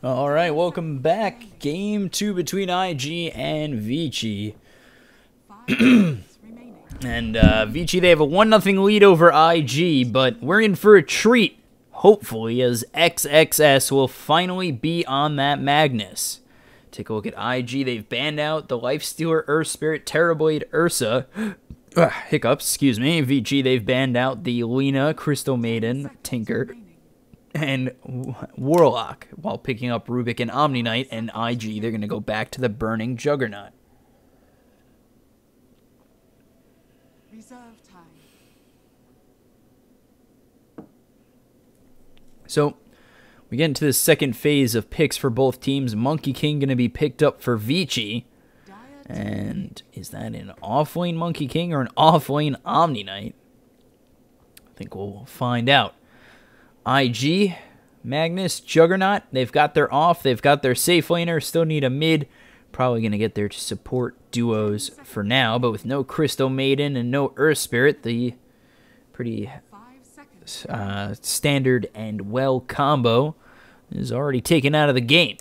All right, welcome back. Game 2 between IG and Vici. And Vici, they have a 1-0 lead over IG, but we're in for a treat, hopefully, as XXS will finally be on that Magnus. Take a look at IG. They've banned out the Lifestealer, Earth Spirit, Terrorblade, Ursa. Hiccups, excuse me. Vici, they've banned out the Lina, Crystal Maiden, Tinker, and Warlock, while picking up Rubik and Omni Knight. And IG, they're going to go back to the Burning Juggernaut. Reserve time. So, we get into the second phase of picks for both teams. Monkey King going to be picked up for Vici. And is that an off-lane Monkey King or an off-lane Omni Knight? I think we'll find out. IG, Magnus, Juggernaut, they've got their off, they've got their safe laner, still need a mid. Probably going to get their support duos for now, but with no Crystal Maiden and no Earth Spirit, the pretty standard and well combo is already taken out of the game.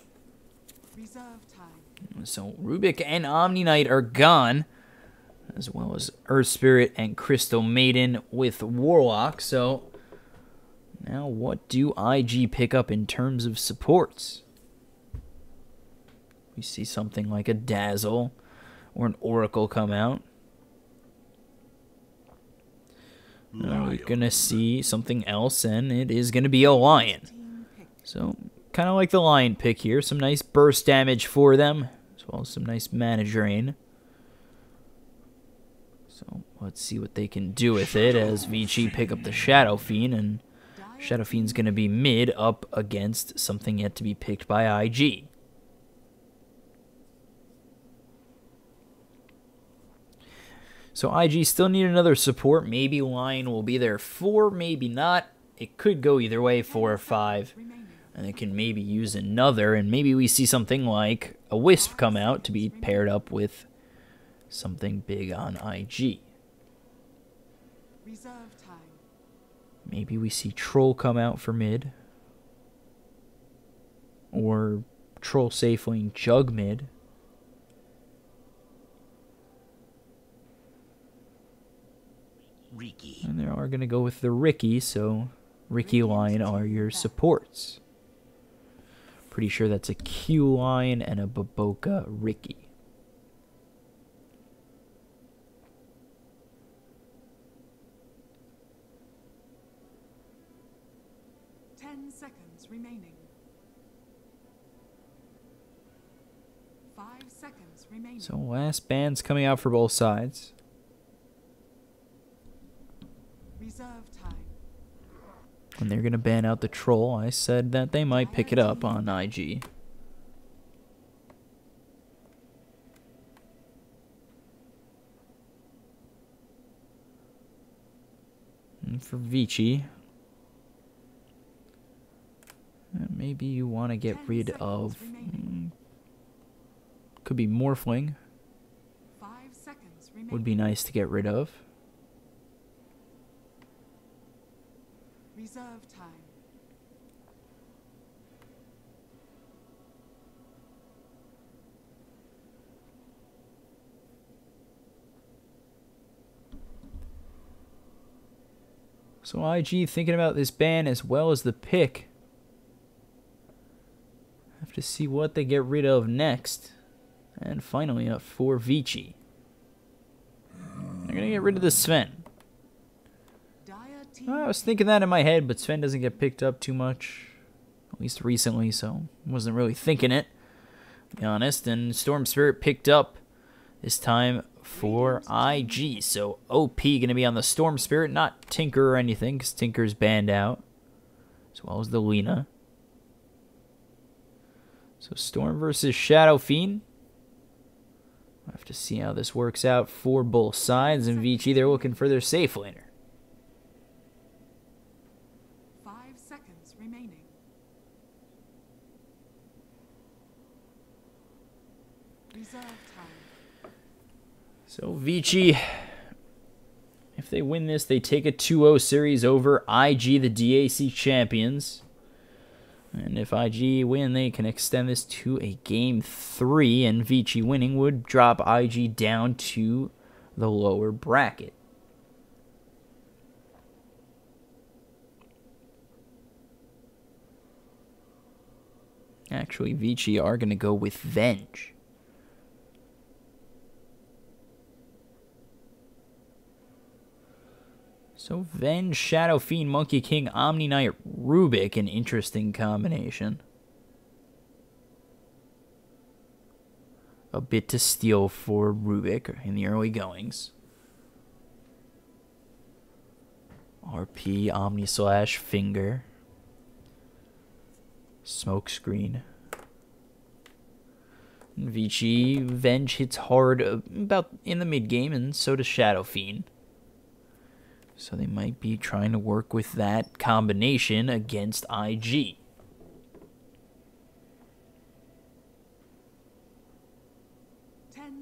So Rubik and Omni Knight are gone, as well as Earth Spirit and Crystal Maiden with Warlock. So now what do IG pick up in terms of supports? We see something like a Dazzle or an Oracle come out. Now we're going to see something else, and it is going to be a Lion. So kind of like the Lion pick here. Some nice burst damage for them, as well as some nice mana drain. So let's see what they can do with it as Vici pick up the Shadow Fiend, and Shadow Fiend's going to be mid up against something yet to be picked by IG. So IG still need another support. Maybe Lion will be there 4, maybe not. It could go either way, 4 or 5. And it can maybe use another, and maybe we see something like a Wisp come out to be paired up with something big on IG. Maybe we see Troll come out for mid. Or Troll safe lane Jug mid. Ricky. And they are going to go with the Ricky, so Ricky Lion are your supports. Pretty sure that's a Q Lion and a Baboka Ricky. Remaining. 5 seconds remaining. So last bands coming out for both sides. Reserve time. And they're going to ban out the Troll. I said that they might pick it up on IG. And for Vici, maybe you want to get rid of, could be Morphling. 5 seconds remaining. Would be nice to get rid of. Reserve time. So IG thinking about this ban as well as the pick. Have to see what they get rid of next. And finally up for Vici. They're going to get rid of the Sven. I was thinking that in my head, but Sven doesn't get picked up too much. At least recently, so wasn't really thinking it, to be honest. And Storm Spirit picked up this time for IG. So OP going to be on the Storm Spirit, not Tinker or anything, because Tinker's banned out, as well as the Lina. So Storm versus Shadow Fiend. We'll have to see how this works out for both sides. And Vici, they're looking for their safe laner. 5 seconds remaining. Reserve time. So Vici, if they win this, they take a 2-0 series over IG, the DAC champions. And if IG win, they can extend this to a Game 3, and Vici winning would drop IG down to the lower bracket. Actually, Vici are going to go with Venge. So Venge, Shadow Fiend, Monkey King, Omni Knight, Rubik, an interesting combination. A bit to steal for Rubik in the early goings. RP, Omni Slash, Finger. Smoke Screen. And Vici, Venge hits hard about in the mid game, and so does Shadow Fiend. So they might be trying to work with that combination against IG.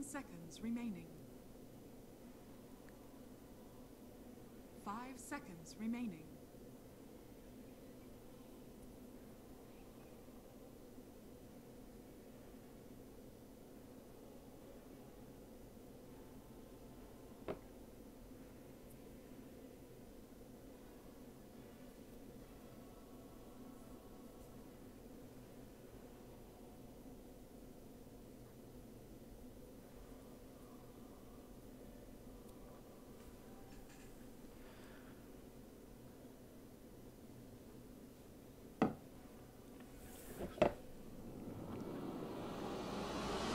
Seconds remaining. 5 seconds remaining.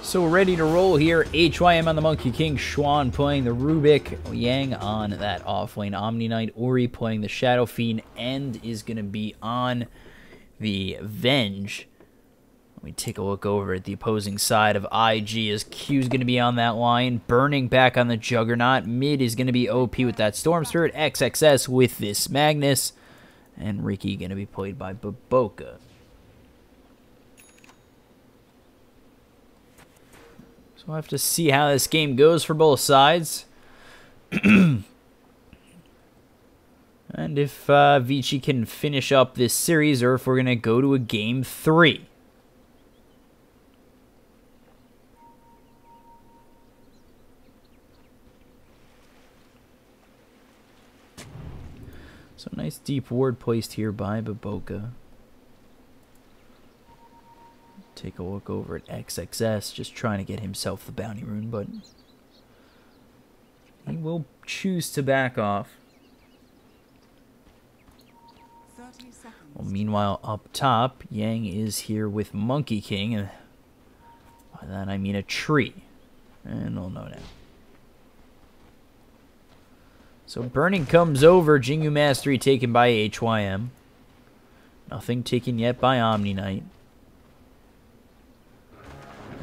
So we're ready to roll here. HYM on the Monkey King, Schwan playing the Rubik, Yang on that offlane, Omni Knight, Ori playing the Shadow Fiend, End is going to be on the Venge. Let me take a look over at the opposing side of IG as Q's going to be on that line, Burning back on the Juggernaut, Mid is going to be OP with that Storm Spirit, XXS with this Magnus, and Ricky going to be played by Baboka. So we'll have to see how this game goes for both sides. And if Vici can finish up this series, or if we're going to go to a Game 3. So nice deep ward placed here by Baboka. Take a look over at XXS, just trying to get himself the bounty rune, but he will choose to back off. 30 seconds. Well, meanwhile, up top, Yang is here with Monkey King, and by that I mean a tree. And we'll know now. So Burning comes over, Jingu Mastery taken by HYM. Nothing taken yet by Omni Knight.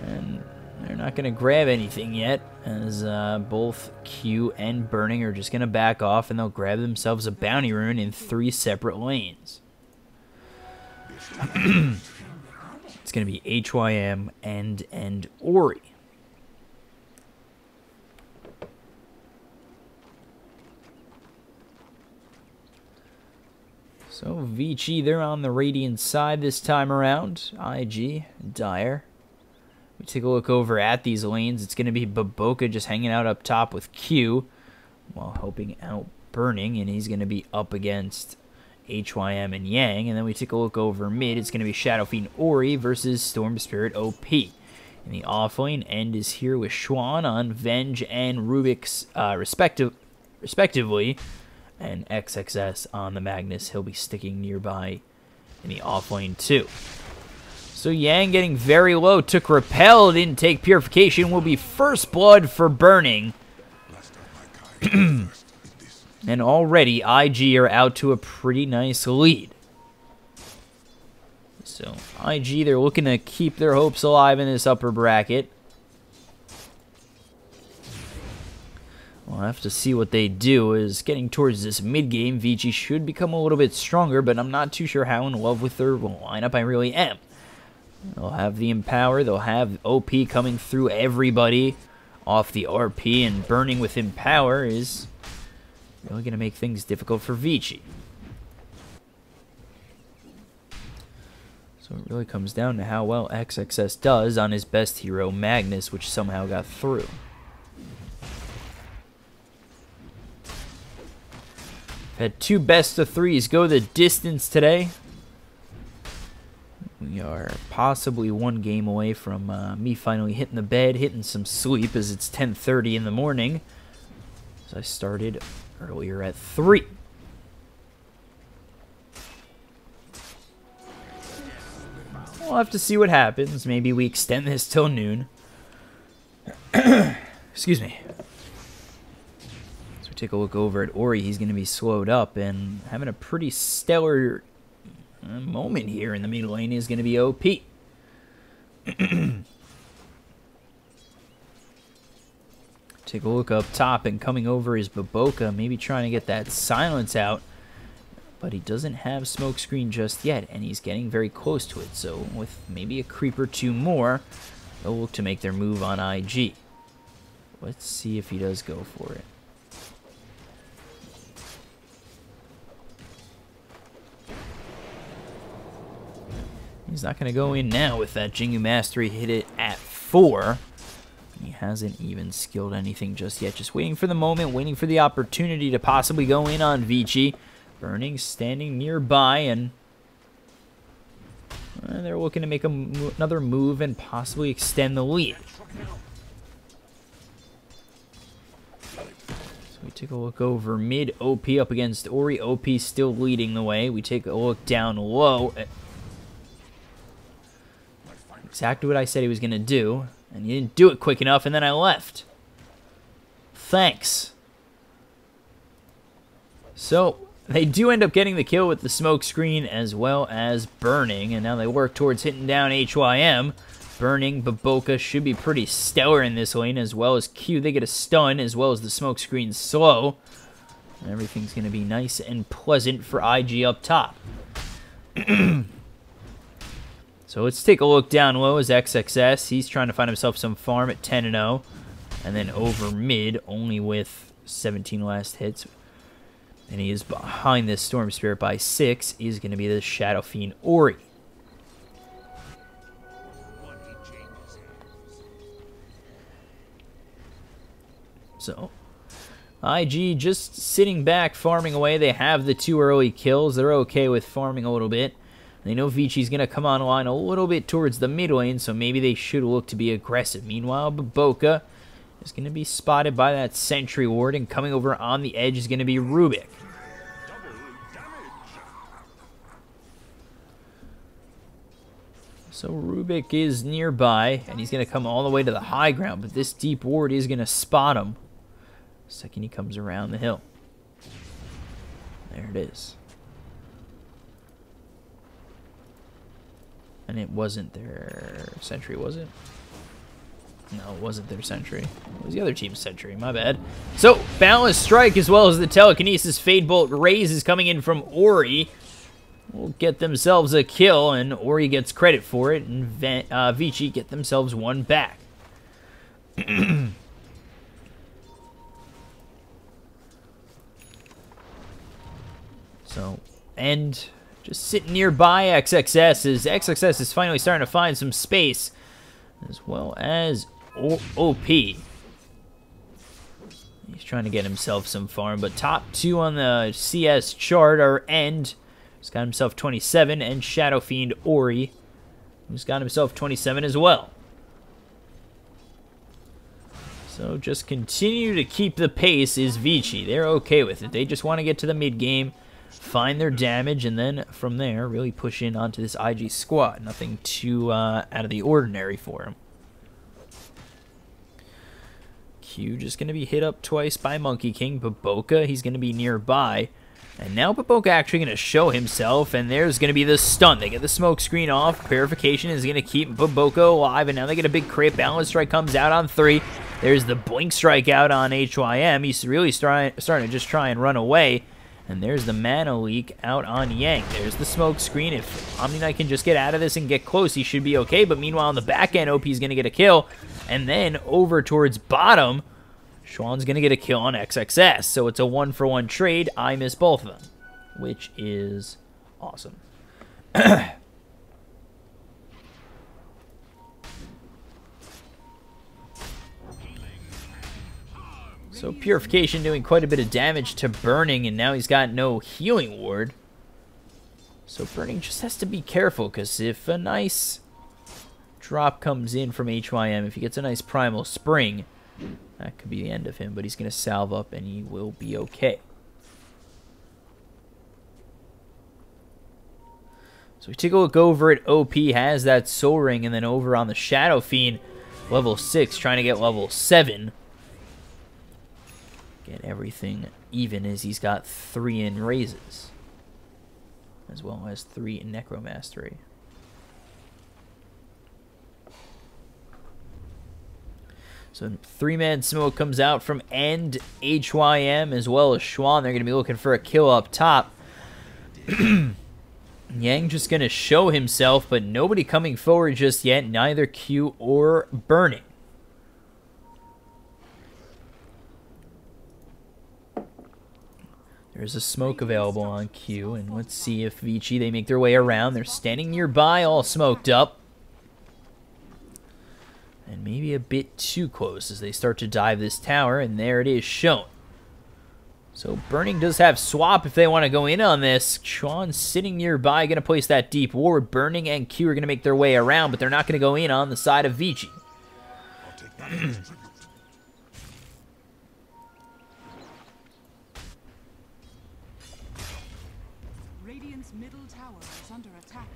And they're not going to grab anything yet, as both Q and Burning are just going to back off, and they'll grab themselves a bounty rune in 3 separate lanes. It's going to be HYM, End, and Ori. So Vici, they're on the Radiant side this time around. IG, Dire. We take a look over at these lanes. It's going to be Baboka just hanging out up top with Q while helping out Burning, and he's going to be up against HYM and Yang. And then we take a look over mid. It's going to be Shadow Fiend Ori versus Storm Spirit OP. In the offlane, End is here with Schwan on Venge and Rubik's respectively, and XXS on the Magnus. He'll be sticking nearby in the offlane too. So Yang getting very low, took Repel, didn't take Purification, will be first blood for Burning. And already IG are out to a pretty nice lead. So IG, they're looking to keep their hopes alive in this upper bracket. We'll have to see what they do. Is getting towards this mid-game, Vici should become a little bit stronger, but I'm not too sure how in love with their lineup I really am. They'll have the Empower, they'll have OP coming through everybody off the RP, and Burning with Empower is really going to make things difficult for Vici. So it really comes down to how well XXS does on his best hero, Magnus, which somehow got through. Had 2 best of 3s go the distance today. We are possibly 1 game away from me finally hitting the bed, hitting some sleep, as it's 10:30 in the morning. As I started earlier at 3. We'll have to see what happens. Maybe we extend this till noon. Excuse me. So we take a look over at Ori. He's going to be slowed up and having a pretty stellar moment here in the middle lane is going to be OP. Take a look up top, and coming over is Baboka, maybe trying to get that silence out. But he doesn't have smokescreen just yet, and he's getting very close to it. So with maybe a creep or 2 more, they'll look to make their move on IG. Let's see if he does go for it. He's not going to go in now with that Jingu Mastery, hit it at 4. He hasn't even skilled anything just yet. Just waiting for the moment, waiting for the opportunity to possibly go in on Vici. Burning standing nearby, and they're looking to make another move and possibly extend the lead. So we take a look over mid. OP up against Ori. OP still leading the way. We take a look down low. Exactly what I said he was going to do, and he didn't do it quick enough, and then I left. Thanks. So they do end up getting the kill with the smoke screen as well as Burning, and now they work towards hitting down HYM. Burning, Baboka should be pretty stellar in this lane, as well as Q. They get a stun, as well as the smoke screen slow. And everything's going to be nice and pleasant for IG up top. So let's take a look down low as XXS. He's trying to find himself some farm at 10-0. And then over mid, only with 17 last hits. And he is behind this Storm Spirit by 6. Is going to be the Shadow Fiend Ori. So, IG just sitting back, farming away. They have the 2 early kills. They're okay with farming a little bit. They know Vici's going to come online a little bit towards the mid lane, so maybe they should look to be aggressive. Meanwhile, Baboka is going to be spotted by that Sentry Ward, and coming over on the edge is going to be Rubik. So Rubik is nearby, and he's going to come all the way to the high ground, but this deep ward is going to spot him the second he comes around the hill. There it is. And it wasn't their sentry, was it? No, it wasn't their sentry. It was the other team's sentry, my bad. So, Balanced Strike as well as the Telekinesis Fade Bolt Raise is coming in from Ori. Will get themselves a kill, and Ori gets credit for it, and Vici get themselves 1 back. So, and just sitting nearby XXS, as XXS is finally starting to find some space, as well as OP. He's trying to get himself some farm, but top 2 on the CS chart are End, who's got himself 27, and Shadow Fiend Ori, who's got himself 27 as well. So just continue to keep the pace is Vici. They're okay with it. They just want to get to the mid game, find their damage, and then from there really push in onto this IG squad. Nothing too out of the ordinary for him. Q just going to be hit up twice by Monkey King. Baboka, he's going to be nearby. And now Baboka actually going to show himself, and there's going to be the stun. They get the smoke screen off. Purification is going to keep Baboka alive, and now they get a big crit. Balance Strike comes out on 3. There's the Blink Strike out on HYM. He's really starting to just try and run away. And there's the Mana Leak out on Yang. There's the smoke screen. If Omni Knight can just get out of this and get close, he should be okay. But meanwhile, on the back end, OP is going to get a kill. And then over towards bottom, Schwann's going to get a kill on XXS. So it's a 1-for-1 trade. I miss both of them, which is awesome. So Purification doing quite a bit of damage to Burning, and now he's got no healing ward. So Burning just has to be careful, because if a nice drop comes in from HYM, if he gets a nice Primal Spring, that could be the end of him, but he's going to salve up and he will be okay. So we take a look over at OP, has that Soul Ring, and then over on the Shadow Fiend, level 6, trying to get level 7. Get everything even as he's got 3 in raises, as well as 3 in Necromastery. So 3-man smoke comes out from End, HYM, as well as Schwan. They're going to be looking for a kill up top. Yang just going to show himself, but nobody coming forward just yet, neither Q or Burning. There's a smoke available on Q, and let's see if Vici, they make their way around. They're standing nearby, all smoked up. And maybe a bit too close as they start to dive this tower, and there it is shown. So Burning does have swap if they want to go in on this. Sean sitting nearby, going to place that deep ward. Burning and Q are going to make their way around, but they're not going to go in on the side of Vici. Radiant's middle tower is under attack.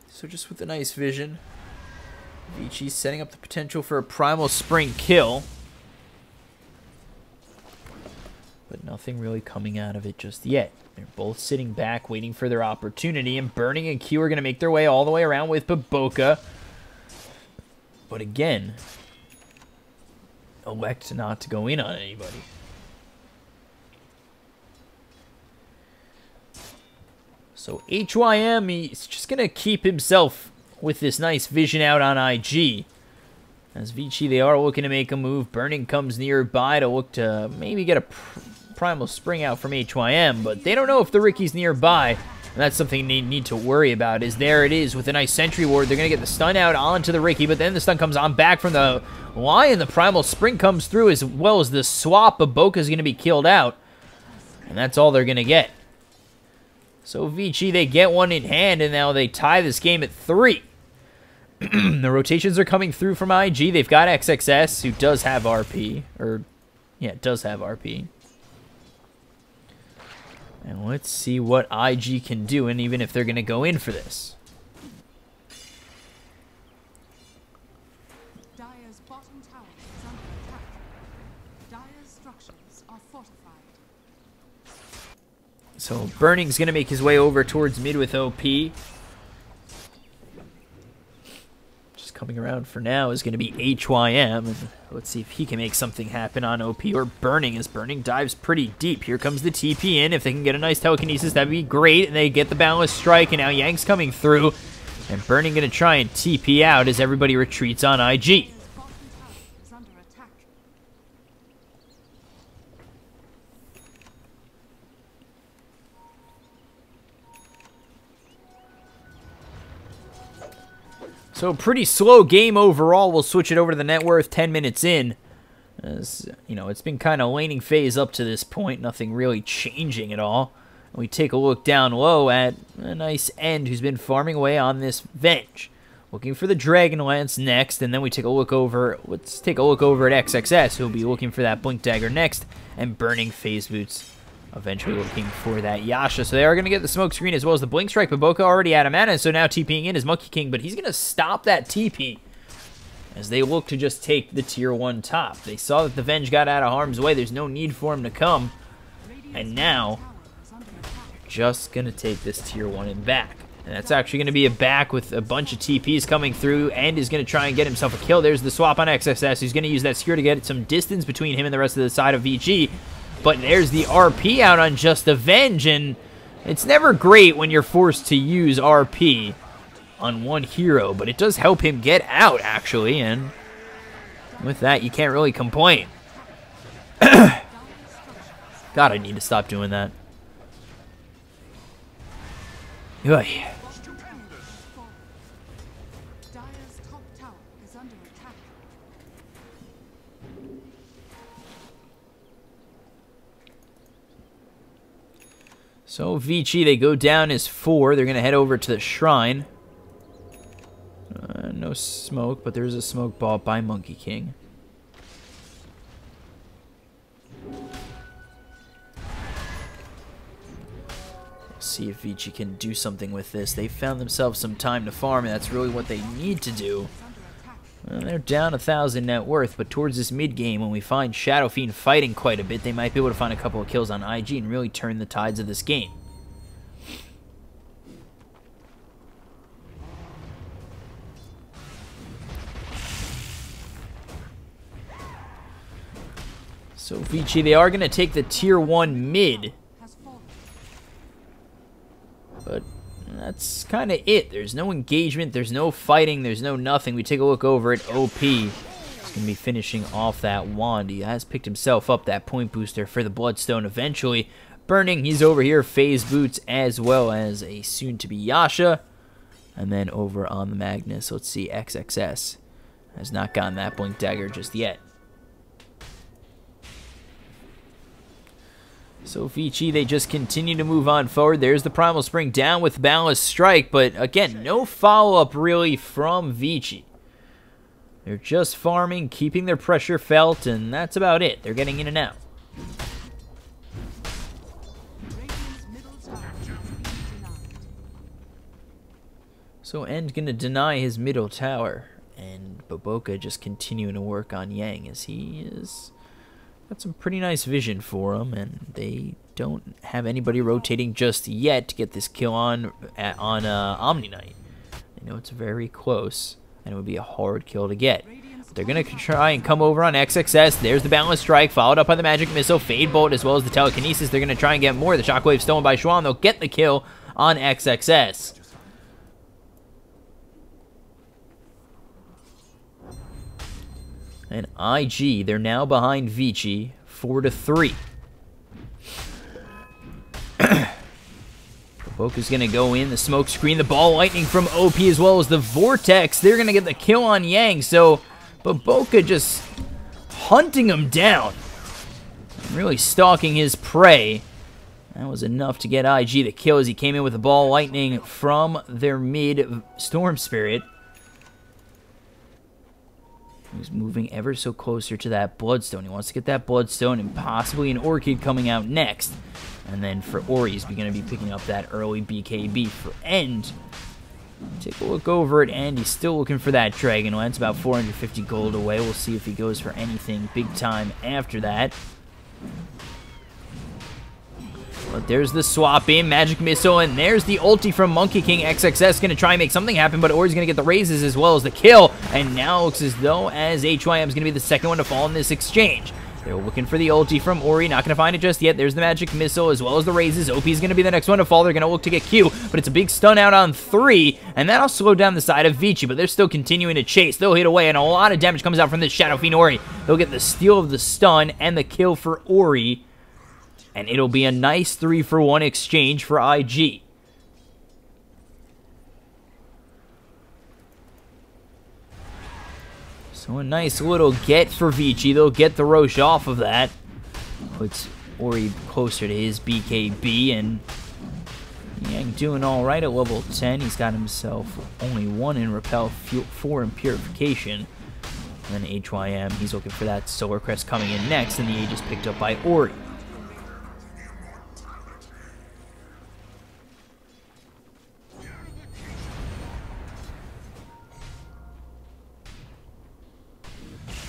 So just with a nice vision, Vici setting up the potential for a Primal Spring kill. But nothing really coming out of it just yet. They're both sitting back, waiting for their opportunity, and Burning and Q are going to make their way all the way around with Baboka. But again, elect not to go in on anybody. So HYM, he's just going to keep himself with this nice vision out on IG. As Vici, they are looking to make a move. Burning comes nearby to look to maybe get a Primal Spring out from HYM, but they don't know if the Ricky's nearby. And that's something they need to worry about, is there it is with a nice Sentry Ward. They're going to get the stun out onto the Ricky, but then the stun comes on back from the Lion. The Primal Spring comes through, as well as the swap. Baboka's going to be killed out. And that's all they're going to get. So Vici, they get one in hand, and now they tie this game at 3. The rotations are coming through from IG. They've got XXS, who does have RP. Does have RP. And let's see what IG can do, and even if they're going to go in for this. Dire's bottom tower is under attack. Dire's structures are fortified. So Burning's going to make his way over towards mid with OP. Just coming around for now is going to be HYM. And let's see if he can make something happen on OP or Burning, as Burning dives pretty deep. Here comes the TP in. If they can get a nice telekinesis, that'd be great. And they get the Boundless Strike, and now Yang's coming through. And Burning going to try and TP out as everybody retreats on IG. So pretty slow game overall. We'll switch it over to the net worth 10 minutes in. As, you know, it's been kind of waning phase up to this point. Nothing really changing at all. We take a look down low at a nice End who's been farming away on this Venge. Looking for the Dragonlance next, and then we take a look over. Let's take a look over at XXS, who'll be looking for that Blink Dagger next, and Burning Phase Boots. Eventually looking for that Yasha. So they are going to get the smoke screen as well as the Blink Strike. Baboka already out of mana, so now TPing in is Monkey King, but he's going to stop that TP as they look to just take the tier 1 top. They saw that the Venge got out of harm's way. There's no need for him to come. And now, they're just going to take this tier 1 in back. And that's actually going to be a back with a bunch of TPs coming through, and is going to try and get himself a kill. There's the swap on XSS. He's going to use that Skewer to get some distance between him and the rest of the side of VG. But there's the RP out on just the Venge, and it's never great when you're forced to use RP on one hero, but it does help him get out, actually, and with that, you can't really complain. God, I need to stop doing that. Ugh. So Vici, they go down as 4. They're going to head over to the shrine. No smoke, but there's a smoke ball by Monkey King. See if Vici can do something with this. They found themselves some time to farm, and that's really what they need to do. Well, they're down 1,000 net worth, but towards this mid-game, when we find Shadow Fiend fighting quite a bit, they might be able to find a couple of kills on IG and really turn the tides of this game. So Vici, they are going to take the tier 1 mid. But that's kind of it. There's no engagement, there's no fighting, there's no nothing. We take a look over at OP. He's going to be finishing off that wand. He has picked himself up that point booster for the Bloodstone eventually. Burning, he's over here, phase boots, as well as a soon-to-be Yasha. And then over on the Magnus, let's see, XXS has not gotten that Blink Dagger just yet. So Vici, they just continue to move on forward. There's the Primal Spring down with Ballast Strike, but again, no follow-up really from Vici. They're just farming, keeping their pressure felt, and that's about it. They're getting in and out. So End gonna deny his middle tower, and Boboka just continuing to work on Yang as he is... got some pretty nice vision for him, and they don't have anybody rotating just yet to get this kill on Omni Knight. They know it's very close, and it would be a hard kill to get. But they're going to try and come over on XXS. There's the Balanced Strike, followed up by the Magic Missile, Fade Bolt, as well as the Telekinesis. They're going to try and get more. The Shockwave stolen by Schwan. They'll get the kill on XXS. And IG, they're now behind Vici, 4-3. Boboka's going to go in, the smoke screen, the ball lightning from OP as well as the Vortex. They're going to get the kill on Yang, so Boboka just hunting him down. Really stalking his prey. That was enough to get IG the kill as he came in with the ball lightning from their mid Storm Spirit. He's moving ever so closer to that Bloodstone. He wants to get that Bloodstone and possibly an Orchid coming out next. And then for Ori, he's going to be picking up that early BKB for End. Take a look over at End. He's still looking for that Dragon Lance, about 450 gold away. We'll see if he goes for anything big time after that. But there's the swap in, Magic Missile, and there's the ulti from Monkey King. XXS going to try and make something happen, but Ori's going to get the raises as well as the kill. And now it looks as though as HYM is going to be the second one to fall in this exchange. They're looking for the ulti from Ori, not going to find it just yet. There's the Magic Missile as well as the raises. OP is going to be the next one to fall. They're going to look to get Q, but it's a big stun out on 3, and that'll slow down the side of Vici, but they're still continuing to chase. They'll hit away, and a lot of damage comes out from this Shadow Fiend Ori. They'll get the steal of the stun and the kill for Ori. And it'll be a nice 3-for-1 exchange for IG. So a nice little get for Vici. They'll get the Roche off of that. Puts Ori closer to his BKB. And Yang doing alright at level 10. He's got himself only 1 in Repel, 4 in Purification. And then HYM, he's looking for that Solar Crest coming in next. And the Age is picked up by Ori.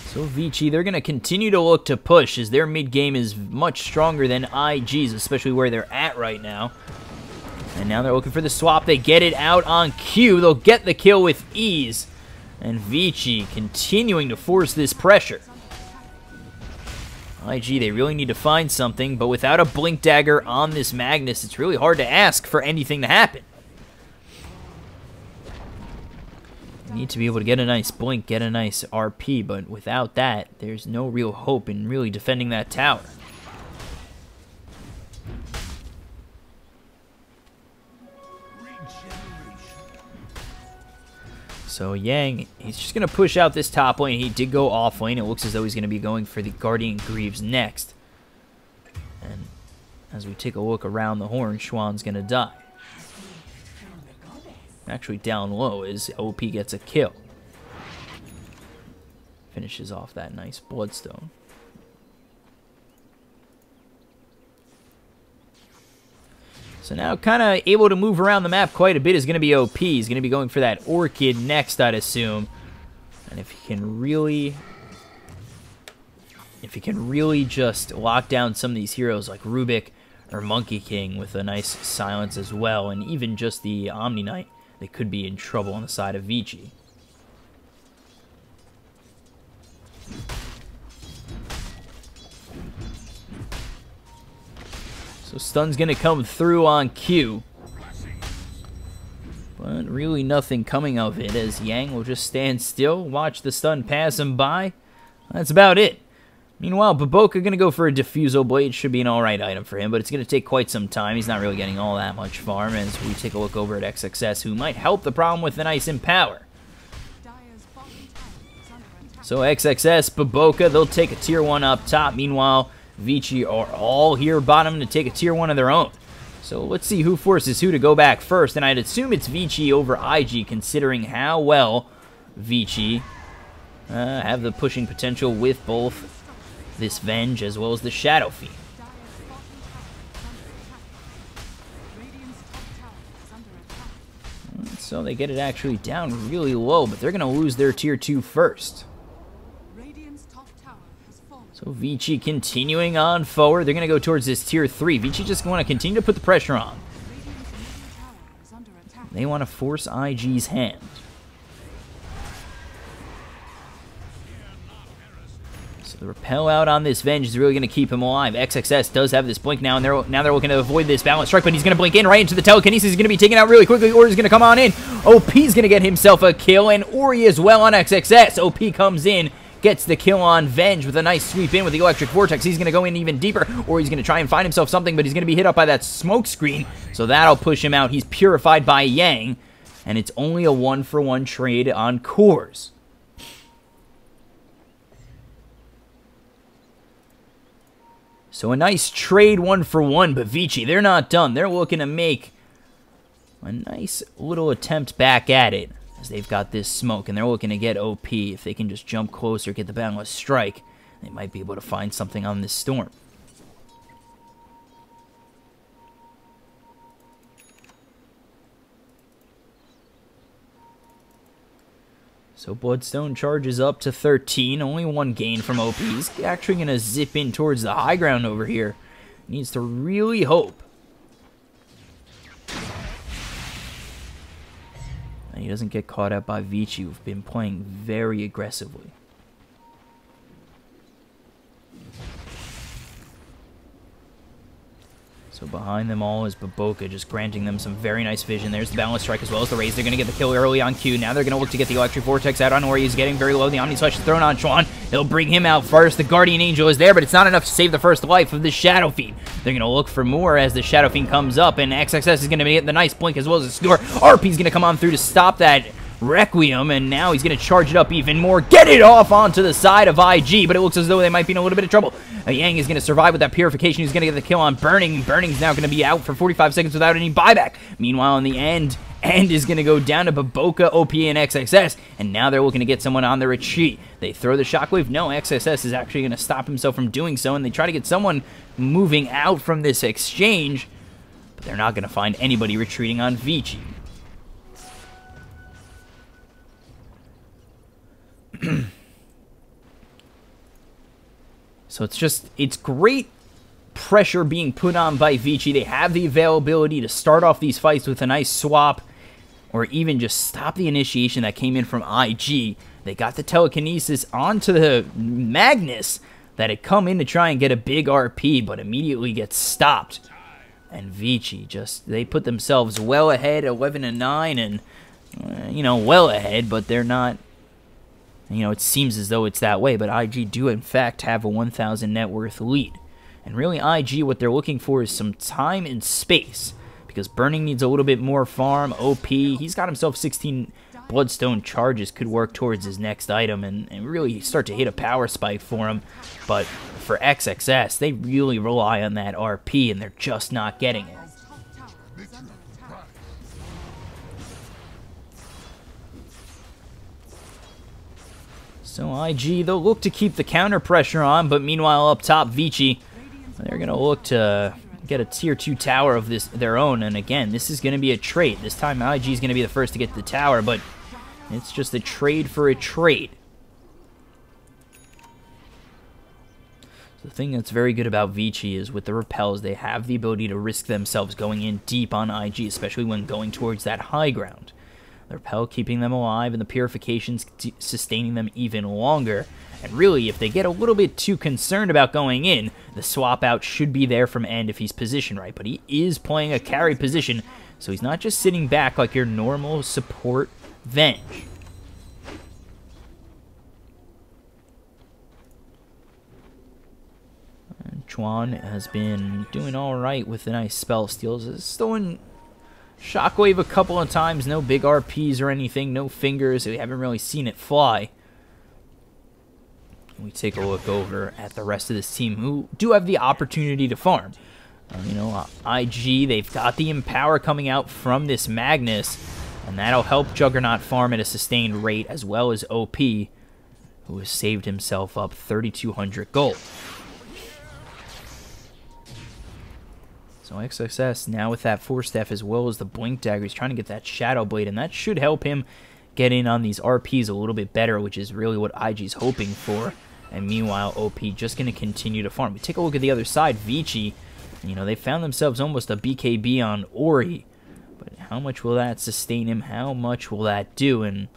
So Vici, they're going to continue to look to push as their mid-game is much stronger than IG's, especially where they're at right now. And now they're looking for the swap. They get it out on Q. They'll get the kill with ease. And Vici continuing to force this pressure. IG, they really need to find something, but without a Blink Dagger on this Magnus, it's really hard to ask for anything to happen. Need to be able to get a nice blink, get a nice RP, but without that, there's no real hope in really defending that tower. So Yang, he's just going to push out this top lane. He did go off lane. It looks as though he's going to be going for the Guardian Greaves next. And As we take a look around the horn, Schwann's going to die. Actually, down low as OP gets a kill. Finishes off that nice Bloodstone. So now kind of able to move around the map quite a bit is going to be OP. He's going to be going for that Orchid next, I'd assume. And if he can really just lock down some of these heroes like Rubik or Monkey King with a nice silence as well, and even just the Omni Knight, they could be in trouble on the side of Vici. So stun's going to come through on Q. But really nothing coming of it as Yang will just stand still, watch the stun pass him by. That's about it. Meanwhile, Baboka going to go for a Diffusal Blade. Should be an alright item for him, but it's going to take quite some time. He's not really getting all that much farm as we take a look over at XXS, who might help the problem with the nice Empower. So XXS, Baboka, they'll take a tier 1 up top. Meanwhile, Vici are all here bottom to take a tier 1 of their own. So let's see who forces who to go back first, and I'd assume it's Vici over IG, considering how well Vici have the pushing potential with both this Venge as well as the Shadow Fiend. So they get it actually down really low, but they're going to lose their tier 2 first. So Vici continuing on forward. They're going to go towards this tier 3. Vici just want to continue to put the pressure on. They want to force IG's hand. So the repel out on this Venge is really going to keep him alive. XXS does have this blink now, and they're looking to avoid this balance strike, but he's going to blink in right into the telekinesis. He's going to be taken out really quickly. Ori's going to come on in. OP's going to get himself a kill, and Ori as well on XXS. OP comes in, gets the kill on Venge with a nice sweep in with the Electric Vortex. He's going to go in even deeper, or he's going to try and find himself something, but he's going to be hit up by that smoke screen, so that'll push him out. He's purified by Yang, and it's only a 1-for-1 trade on cores. So a nice trade 1-for-1, but Vici, they're not done. They're looking to make a nice little attempt back at it, as they've got this smoke, and they're looking to get OP. If they can just jump closer, get the Boundless Strike, they might be able to find something on this Storm. So Bloodstone charges up to 13, only 1 gain from OP. He's actually going to zip in towards the high ground over here. Needs to really hope and he doesn't get caught out by Vici, who've been playing very aggressively. So behind them all is Baboka, just granting them some very nice vision. There's the Balance Strike as well as the Raise. They're going to get the kill early on Q. Now they're going to look to get the Electric Vortex out on Ori. He's getting very low. The Omni Slash is thrown on Schwann. It'll bring him out first. The Guardian Angel is there, but it's not enough to save the first life of the Shadow Fiend. They're going to look for more as the Shadow Fiend comes up, and XXS is going to get the nice blink as well as the Skewer. RP's going to come on through to stop that Requiem, and now he's going to charge it up even more. Get it off onto the side of IG, but it looks as though they might be in a little bit of trouble. Yang is going to survive with that Purification. He's going to get the kill on Burning. Burning's now going to be out for 45 seconds without any buyback. Meanwhile, in the end is going to go down to Baboka, OP, and XXS, and now they're looking to get someone on the retreat. They throw the Shockwave. No, XXS is actually going to stop himself from doing so, and they try to get someone moving out from this exchange, but they're not going to find anybody retreating on Vici. So it's great pressure being put on by Vici. They have the availability to start off these fights with a nice swap, or even just stop the initiation that came in from IG. They got the telekinesis onto the Magnus that had come in to try and get a big RP, but immediately gets stopped. And Vici they put themselves well ahead, 11-9, and well ahead, but they're not. It seems as though it's that way, but IG do, in fact, have a 1,000 net worth lead. And really, IG, what they're looking for is some time and space, because Burning needs a little bit more farm. OP, he's got himself 16 Bloodstone charges, could work towards his next item and really start to hit a power spike for him. But for XXS, they really rely on that RP, and they're just not getting it. Dire's top tower is under attack. So IG, they'll look to keep the counter pressure on, but meanwhile up top, Vici, they're going to look to get a tier 2 tower of their own. And again, this is going to be a trade. This time IG is going to be the first to get the tower, but it's just a trade for a trade. The thing that's very good about Vici is with the repels, they have the ability to risk themselves going in deep on IG, especially when going towards that high ground. The repel keeping them alive and the purifications sustaining them even longer. And really, if they get a little bit too concerned about going in, the swap out should be there from End if he's positioned right. But he is playing a carry position, so he's not just sitting back like your normal support Venge. Chuan has been doing alright with the nice spell steals. Has stolen Shockwave a couple of times. No big RPs or anything. No fingers. We haven't really seen it fly. We take a look over at the rest of this team who do have the opportunity to farm. IG, they've got the Empower coming out from this Magnus, and that'll help Juggernaut farm at a sustained rate, as well as OP, who has saved himself up 3,200 gold. So XXS now with that Force Staff as well as the Blink Dagger, he's trying to get that Shadow Blade, and that should help him get in on these RPs a little bit better, which is really what IG's hoping for. And meanwhile, OP just going to continue to farm. We take a look at the other side, Vici. They found themselves almost a BKB on Ori. But how much will that sustain him? How much will that do? And,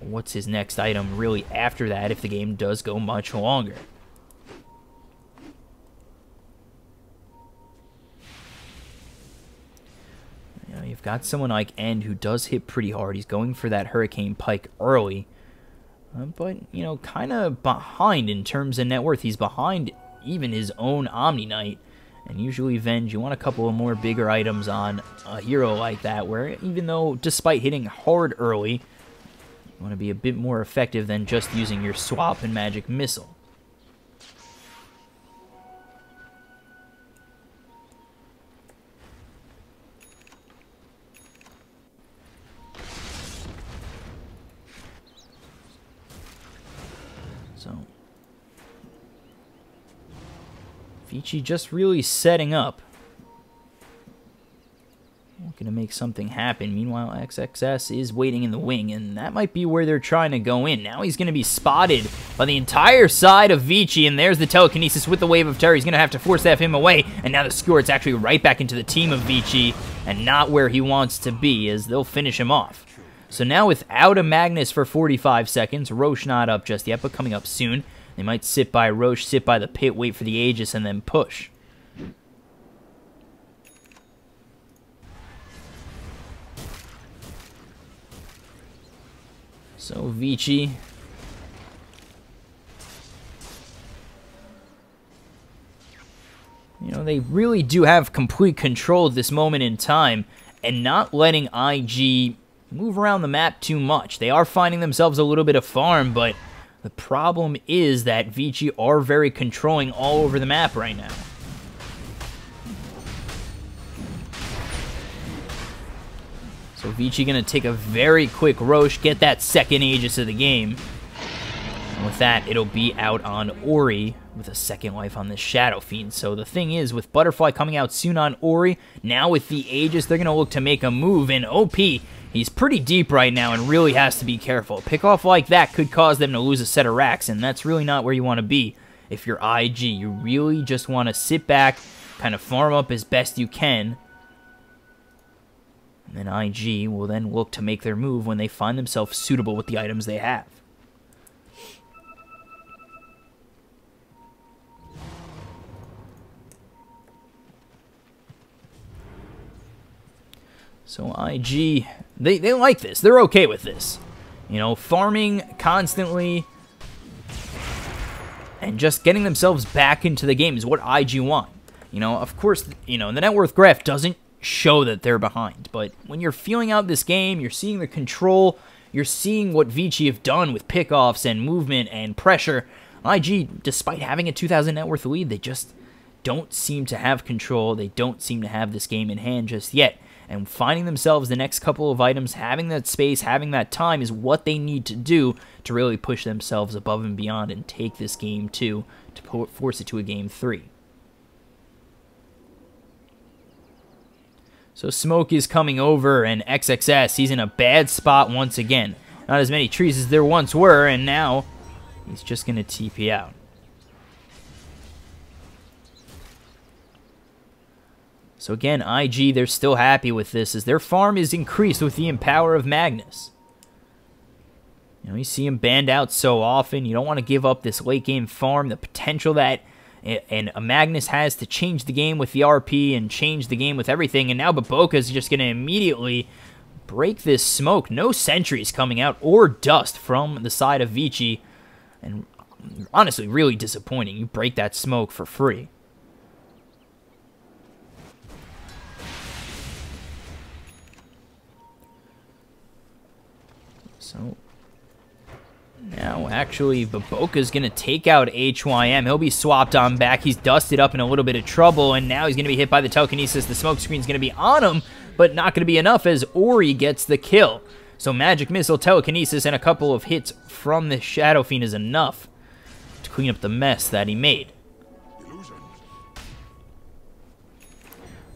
what's his next item really after that if the game does go much longer? You've got someone like End who does hit pretty hard. He's going for that Hurricane Pike early. But, kind of behind in terms of net worth. He's behind even his own Omni Knight. And usually Venge, you want a couple of more bigger items on a hero like that, where even though, despite hitting hard early, you want to be a bit more effective than just using your swap and magic missile. So, Vici just really setting up. Looking to make something happen. Meanwhile, XXS is waiting in the wing, and that might be where they're trying to go in. Now he's going to be spotted by the entire side of Vici, and there's the telekinesis with the Wave of Terror. He's going to have to force staff him away, and now the Skewer's actually right back into the team of Vici, and not where he wants to be, as they'll finish him off. So now without a Magnus for 45 seconds, Roche not up just yet, but coming up soon. They might sit by Roche, sit by the pit, wait for the Aegis, and then push. So Vici, they really do have complete control at this moment in time, and not letting IG move around the map too much. They are finding themselves a little bit of farm, but the problem is that Vici are very controlling all over the map right now. So Vici going to take a very quick Roche, get that second Aegis of the game. And with that, it'll be out on Ori with a second life on this Shadow Fiend. So the thing is, with Butterfly coming out soon on Ori, now with the Aegis, they're going to look to make a move. And OP, he's pretty deep right now and really has to be careful. Pick off like that could cause them to lose a set of racks, and that's really not where you want to be if you're IG. You really just want to sit back, kind of farm up as best you can. And then IG will then look to make their move when they find themselves suitable with the items they have. So IG, they like this. They're okay with this. Farming constantly and just getting themselves back into the game is what IG want. Of course, the net worth graph doesn't show that they're behind, but when you're feeling out this game, you're seeing the control, you're seeing what Vici have done with pickoffs and movement and pressure. IG, despite having a 2,000 net worth lead, they just don't seem to have control. They don't seem to have this game in hand just yet. And finding themselves the next couple of items, having that space, having that time is what they need to do to really push themselves above and beyond and take this game 2 to force it to a game 3. So Smoke is coming over, and XXS, he's in a bad spot once again. Not as many trees as there once were, and now he's just going to TP out. So again, IG, they're still happy with this as their farm is increased with the Empower of Magnus. You know, you see him banned out so often. You don't want to give up this late game farm, the potential that a Magnus has to change the game with the RP and change the game with everything. And now Baboka is just going to immediately break this smoke. No sentries coming out or dust from the side of Vici. And honestly, really disappointing. You break that smoke for free. So now, actually, Baboka's going to take out HYM. He'll be swapped on back. He's dusted up in a little bit of trouble, and now he's going to be hit by the telekinesis. The smoke screen's going to be on him, but not going to be enough as Ori gets the kill. So Magic Missile, telekinesis, and a couple of hits from the Shadow Fiend is enough to clean up the mess that he made.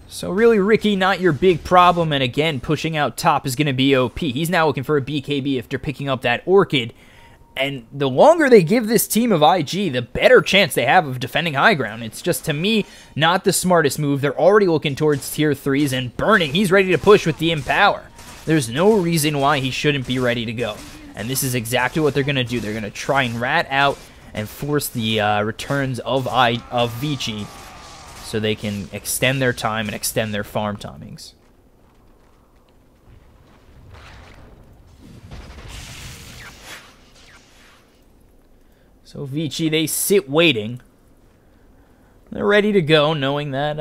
So really, Ricky, not your big problem, and again, pushing out top is going to be OP. He's now looking for a BKB after picking up that Orchid, and the longer they give this team of IG, the better chance they have of defending high ground. It's just, to me, not the smartest move. They're already looking towards tier 3s, and Burning, he's ready to push with the Empower. There's no reason why he shouldn't be ready to go, and this is exactly what they're going to do. They're going to try and rat out and force the returns of Vici, so they can extend their time and extend their farm timings. So Vici, they sit waiting. They're ready to go, knowing that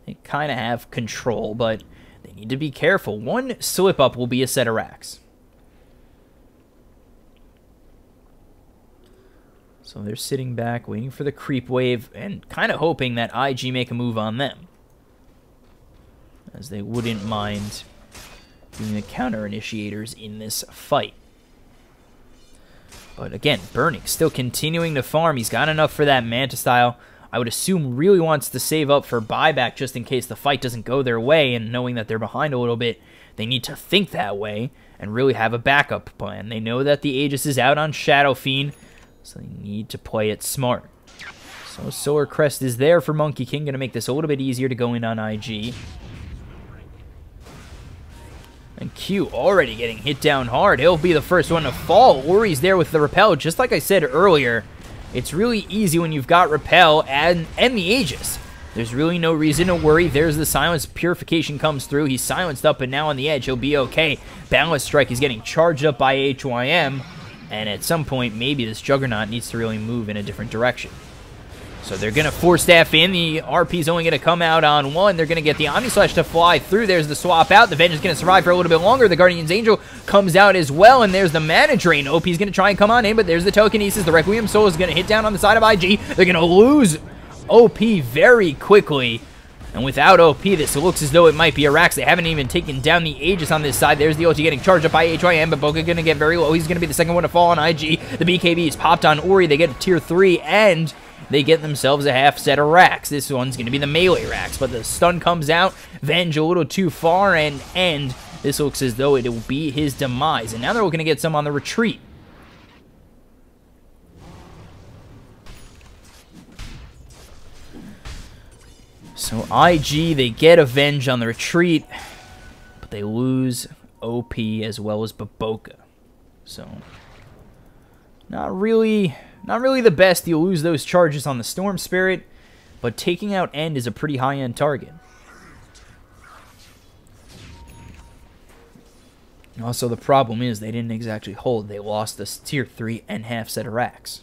they kind of have control, but they need to be careful. One slip-up will be a set of racks. So they're sitting back, waiting for the creep wave, and kind of hoping that IG make a move on them, as they wouldn't mind being the counter-initiators in this fight. But again, Burning still continuing to farm. He's got enough for that Manta Style. I would assume really wants to save up for buyback just in case the fight doesn't go their way, and knowing that they're behind a little bit, they need to think that way and really have a backup plan. They know that the Aegis is out on Shadow Fiend, so they need to play it smart. So Solar Crest is there for Monkey King, going to make this a little bit easier to go in on IG. And Q already getting hit down hard. He'll be the first one to fall. Ori's there with the Repel. Just like I said earlier, it's really easy when you've got Repel and the Aegis. There's really no reason to worry. There's the silence. Purification comes through. He's silenced up, and now on the edge, he'll be okay. Balance Strike is getting charged up by HYM. And at some point, maybe this Juggernaut needs to really move in a different direction. So they're going to Force Staff in. The RP's only going to come out on one. They're going to get the Omni Slash to fly through. There's the swap out. The Vengeance is going to survive for a little bit longer. The Guardian's Angel comes out as well. And there's the Mana Drain. OP's going to try and come on in, but there's the Telekinesis. The Requiem Soul is going to hit down on the side of IG. They're going to lose OP very quickly. And without OP, this looks as though it might be a Rax. They haven't even taken down the Aegis on this side. There's the ulti getting charged up by HYM, but Boca going to get very low. He's going to be the second one to fall on IG. The BKB is popped on Ori. They get to tier 3, and they get themselves a half set of Rax. This one's going to be the melee Rax, but the stun comes out. Venge a little too far, and this looks as though it will be his demise. And now they're looking to get some on the retreat. So IG, they get Avenge on the retreat, but they lose OP as well as Baboka. So not really the best. You lose those charges on the Storm Spirit, but taking out End is a pretty high-end target. Also, the problem is they didn't exactly hold. They lost this tier 3 and half set of racks.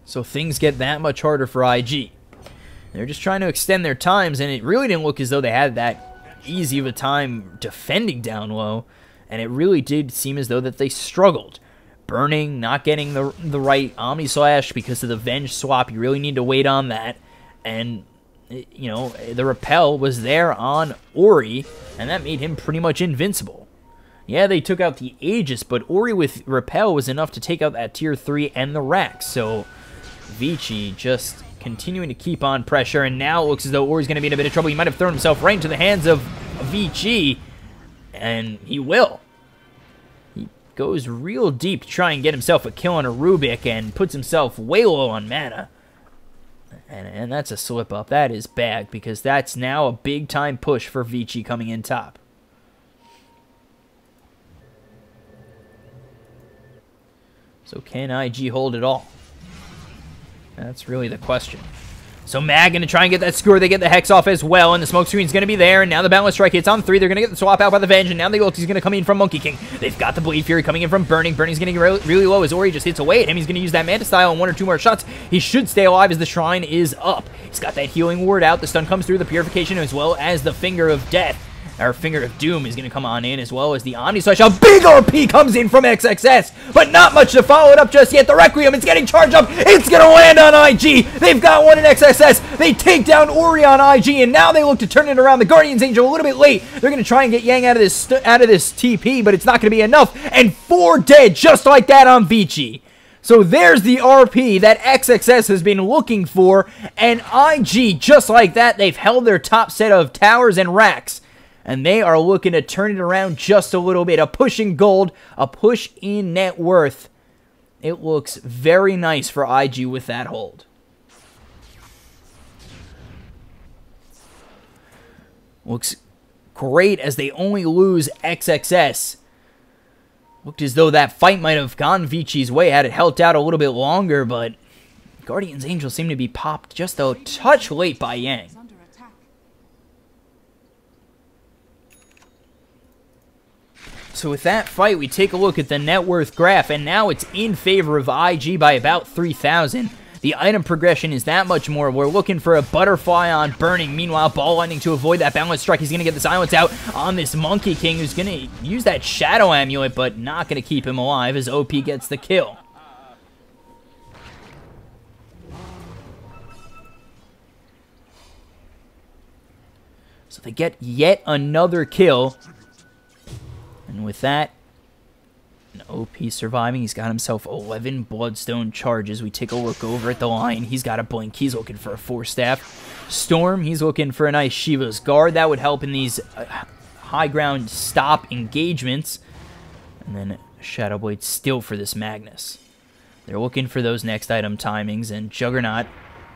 So things get that much harder for IG. They're just trying to extend their times, and it really didn't look as though they had that easy of a time defending down low, and it really did seem as though that they struggled. Burning, not getting the right Omni Slash because of the Venge swap. You really need to wait on that. And, you know, the Repel was there on Ori, and that made him pretty much invincible. Yeah, they took out the Aegis, but Ori with Repel was enough to take out that Tier 3 and the Rax. So, Vici just continuing to keep on pressure, and now it looks as though Ori's going to be in a bit of trouble. He might have thrown himself right into the hands of Vici, and he will. He goes real deep to try and get himself a kill on a Rubik and puts himself way low on mana. And that's a slip up. That is bad, because that's now a big time push for Vici coming in top. So can IG hold it all? That's really the question. So Mag going to try and get that score. They get the Hex off as well, and the smoke screen's going to be there, and now the Boundless Strike hits on 3. They're going to get the swap out by the Venge, and now the ulti's going to come in from Monkey King. They've got the Bleed Fury coming in from Burning. Burning's going to get really low as Ori just hits away at him. He's going to use that Manta Style on 1 or 2 more shots. He should stay alive as the Shrine is up. He's got that Healing Ward out. The stun comes through, the Purification, as well as the Finger of Death. Our Finger of Doom is going to come on in, as well as the Omni Slash. A big RP comes in from XXS, but not much to follow it up just yet. The Requiem, it's getting charged up. It's going to land on IG. They've got one in XXS. They take down Ori on IG, and now they look to turn it around. The Guardian's Angel a little bit late. They're going to try and get Yang out of this TP, but it's not going to be enough. And 4 dead, just like that on Vici. So there's the RP that XXS has been looking for, and IG, just like that, they've held their top set of towers and racks. And they are looking to turn it around just a little bit. A push in gold, a push in net worth. It looks very nice for IG with that hold. Looks great as they only lose XXS. Looked as though that fight might have gone Vici's way had it held out a little bit longer, but Guardian's Angel seemed to be popped just a touch late by Yang. So with that fight, we take a look at the net worth graph, and now it's in favor of IG by about 3,000. The item progression is that much more. We're looking for a Butterfly on Burning. Meanwhile, Ball Lightning to avoid that Boundless Strike. He's going to get the Silence out on this Monkey King, who's going to use that Shadow Amulet, but not going to keep him alive as OP gets the kill. So they get yet another kill. And with that, an OP surviving. He's got himself 11 Bloodstone charges. We take a look over at the line. He's got a Blink. He's looking for a 4-staff. Storm, he's looking for a nice Shiva's Guard. That would help in these high ground stop engagements. And then Shadow Blade still for this Magnus. They're looking for those next item timings. And Juggernaut,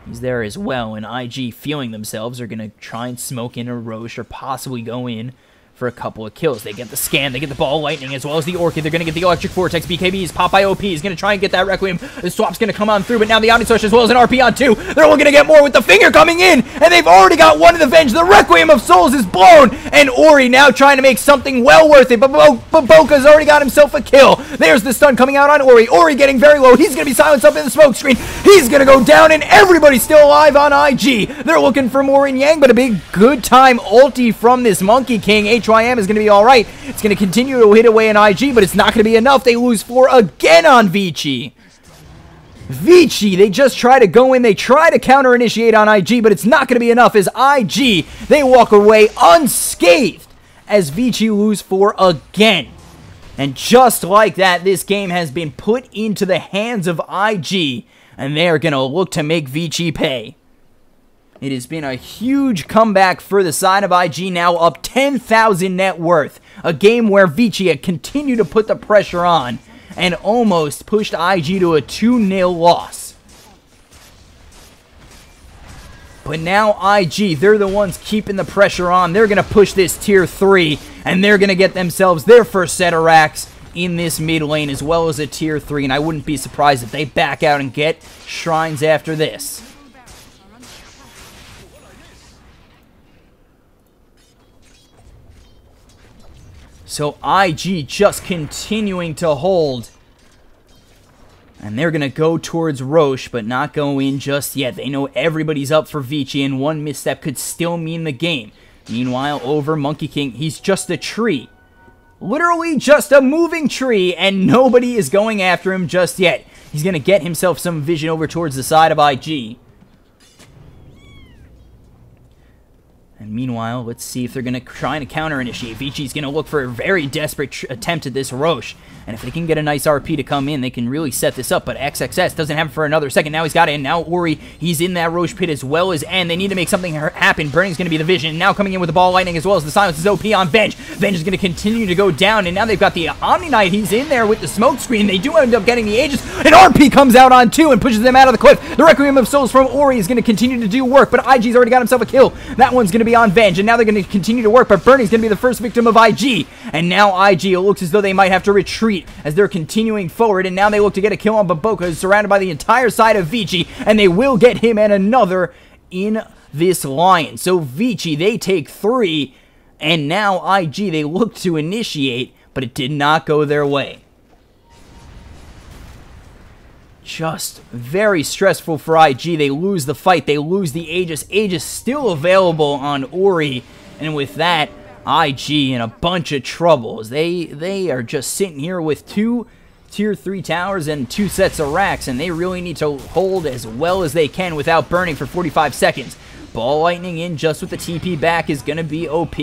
he's there as well. And IG, feeling themselves, are going to try and smoke in a Roche or possibly go in for a couple of kills. They get the Scan, they get the Ball Lightning, as well as the Orchid. They're going to get the Electric Vortex. BKB's pop by OP. He's going to try and get that Requiem. The swap's going to come on through, but now the Omni Slash as well as an RP on 2. They're looking to get more with the Finger coming in, and they've already got one of the Venge. The Requiem of Souls is blown, and Ori now trying to make something well worth it, but Boca's already got himself a kill. There's the stun coming out on Ori. Ori getting very low. He's going to be silenced up in the smoke screen. He's going to go down, and everybody's still alive on IG. They're looking for more in Yang, but a big good time ulti from this Monkey King. HYM is going to be alright. It's going to continue to hit away in IG, but it's not going to be enough. They lose 4 again on Vici. Vici, they just try to go in. They try to counter-initiate on IG, but it's not going to be enough as IG, they walk away unscathed as Vici lose 4 again. And just like that, this game has been put into the hands of IG, and they are going to look to make Vici pay. It has been a huge comeback for the side of IG, now up 10,000 net worth. A game where Vici had continued to put the pressure on and almost pushed IG to a 2-0 loss. But now IG, they're the ones keeping the pressure on. They're going to push this tier 3, and they're going to get themselves their first set of racks in this mid lane, as well as a tier 3. And I wouldn't be surprised if they back out and get shrines after this. So IG just continuing to hold. And they're going to go towards Roche, but not go in just yet. They know everybody's up for Vici, and one misstep could still mean the game. Meanwhile, over Monkey King, he's just a tree. Literally just a moving tree, and nobody is going after him just yet. He's going to get himself some vision over towards the side of IG. And meanwhile, let's see if they're going to try to counter-initiate. Vici's going to look for a very desperate attempt at this Roche. And if they can get a nice RP to come in, they can really set this up. But XXS doesn't have it for another second. Now he's got it. And now Ori, he's in that Roche pit as well as N. They need to make something happen. Burning's going to be the vision. Now coming in with the ball lightning as well as the silence is OP on Venge. Venge is going to continue to go down. And now they've got the Omni Knight. He's in there with the smoke screen. They do end up getting the Aegis. And RP comes out on 2 and pushes them out of the cliff. The Requiem of Souls from Ori is going to continue to do work. But IG's already got himself a kill. That one's going to be on Venge, and now they're going to continue to work, but Burning's going to be the first victim of IG, and now IG, it looks as though they might have to retreat as they're continuing forward, and now they look to get a kill on Baboka, who's surrounded by the entire side of Vici, and they will get him and another in this line. So Vici, they take 3, and now IG, they look to initiate, but it did not go their way. Just very stressful for IG. They lose the fight. They lose the Aegis. Aegis still available on Ori. And with that, IG in a bunch of troubles. They are just sitting here with 2 Tier 3 towers and 2 sets of racks. And they really need to hold as well as they can without burning for 45 seconds. Ball lightning in just with the TP back is going to be OP.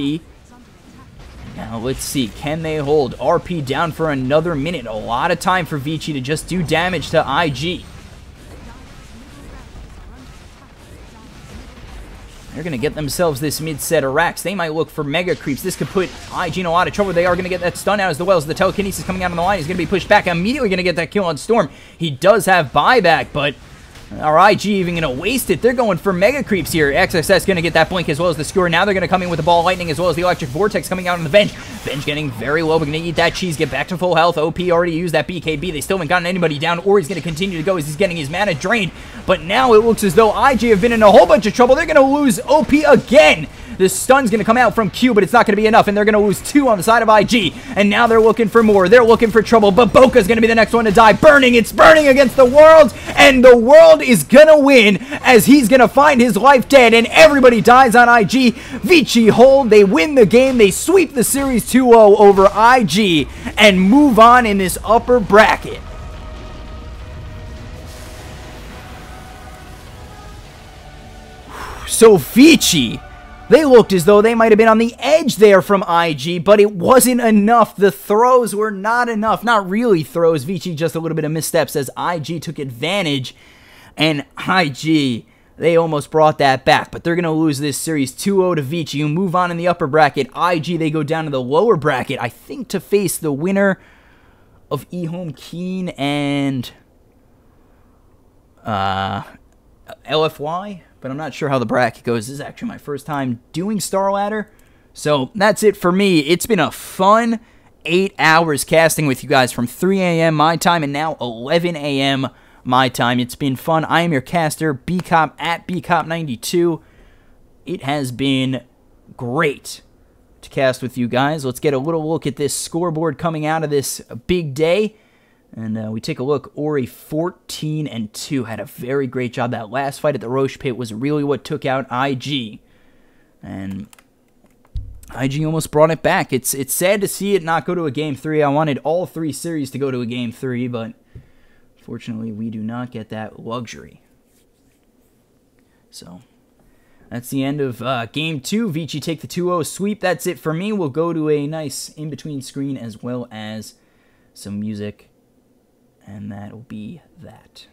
Now, let's see. Can they hold? RP down for another minute. A lot of time for Vici to just do damage to IG. They're going to get themselves this mid-set of racks. They might look for mega creeps. This could put IG in a lot of trouble. They are going to get that stun out as well as the telekinesis coming out on the line. He's going to be pushed back. Immediately going to get that kill on Storm. He does have buyback, but are IG even going to waste it? They're going for mega creeps here. XXS going to get that blink as well as the skewer. Now they're going to come in with the ball lightning as well as the electric vortex coming out on the Venge. Venge getting very low. We're going to eat that cheese, get back to full health. OP already used that BKB. They still haven't gotten anybody down. Ori's going to continue to go as he's getting his mana drained. But now it looks as though IG have been in a whole bunch of trouble. They're going to lose OP again. The stun's going to come out from Q, but it's not going to be enough, and they're going to lose 2 on the side of IG. And now they're looking for more. They're looking for trouble, but Boca's going to be the next one to die. Burning, it's Burning against the World, and the World is going to win as he's going to find his life dead, and everybody dies on IG. Vici hold, they win the game, they sweep the series 2-0 over IG, and move on in this upper bracket. So Vici, they looked as though they might have been on the edge there from IG, but it wasn't enough. The throws were not enough. Not really throws. Vici just a little bit of missteps as IG took advantage. And IG, they almost brought that back. But they're going to lose this series 2-0 to Vici, who move on in the upper bracket. IG, they go down to the lower bracket, I think, to face the winner of eHome Keen and LFY. But I'm not sure how the bracket goes. This is actually my first time doing Star Ladder. So that's it for me. It's been a fun 8 hours casting with you guys from 3 a.m. my time and now 11 a.m. my time. It's been fun. I am your caster, BCop at BCop92. It has been great to cast with you guys. Let's get a little look at this scoreboard coming out of this big day. And we take a look. Ori 14-2 had a very great job. That last fight at the Roche Pit was really what took out IG, and IG almost brought it back. It's sad to see it not go to a Game 3. I wanted all 3 series to go to a Game 3, but fortunately we do not get that luxury. So that's the end of Game 2. Vici take the 2-0 sweep. That's it for me. We'll go to a nice in-between screen as well as some music. And that'll be that.